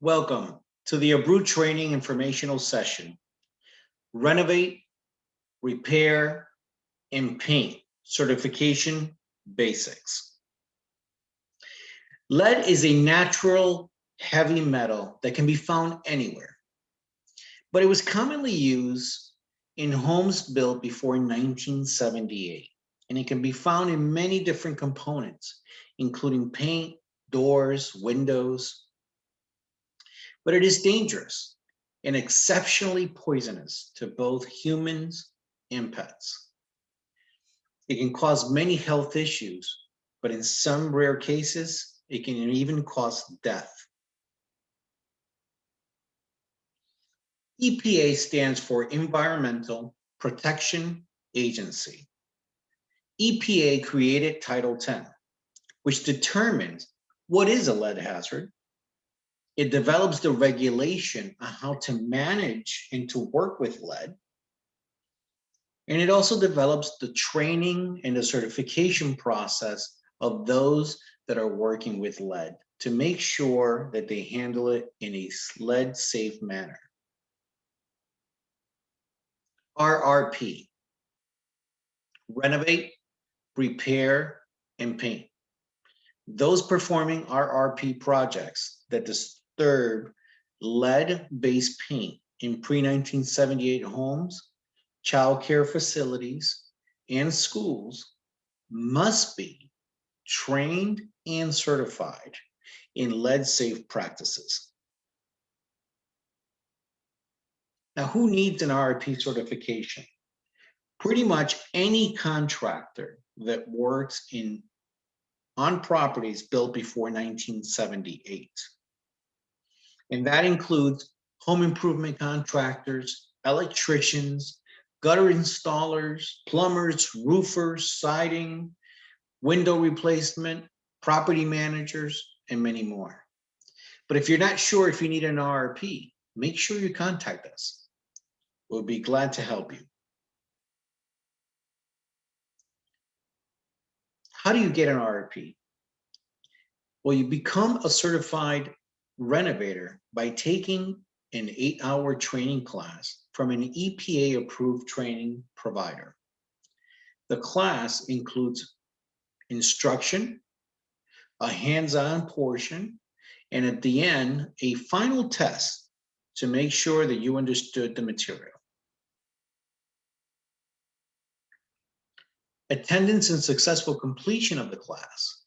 Welcome to the Abreu Training informational session, Renovate, Repair, and Paint Certification Basics. Lead is a natural heavy metal that can be found anywhere, but it was commonly used in homes built before 1978, and it can be found in many different components, including paint, doors, windows. But it is dangerous and exceptionally poisonous to both humans and pets. It can cause many health issues, but in some rare cases, it can even cause death. EPA stands for Environmental Protection Agency. EPA created Title 10, which determines what is a lead hazard. It develops the regulation on how to manage and to work with lead. And it also develops the training and the certification process of those that are working with lead to make sure that they handle it in a lead safe manner. RRP, Renovate, Repair, and Paint. Those performing RRP projects that disturb lead-based paint in pre-1978 homes, child care facilities, and schools must be trained and certified in lead-safe practices. Now, who needs an RRP certification? Pretty much any contractor that works on properties built before 1978. And that includes home improvement contractors, electricians, gutter installers, plumbers, roofers, siding, window replacement, property managers, and many more. But if you're not sure if you need an RRP, make sure you contact us. We'll be glad to help you. How do you get an RRP? Well, you become a certified renovator by taking an 8-hour training class from an EPA-approved training provider. The class includes instruction, a hands-on portion, and at the end, a final test to make sure that you understood the material. Attendance and successful completion of the class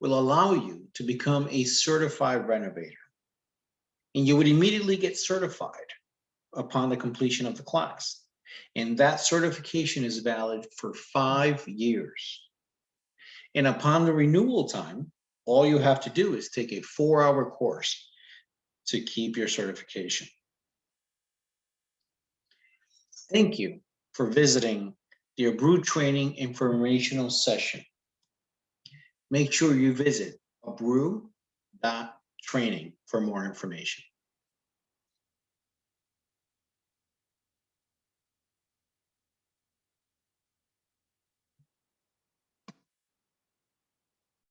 will allow you to become a certified renovator. And you would immediately get certified upon the completion of the class. And that certification is valid for 5 years. And upon the renewal time, all you have to do is take a 4-hour course to keep your certification. Thank you for visiting the Abreu Training informational session. Make sure you visit abreu.training for more information.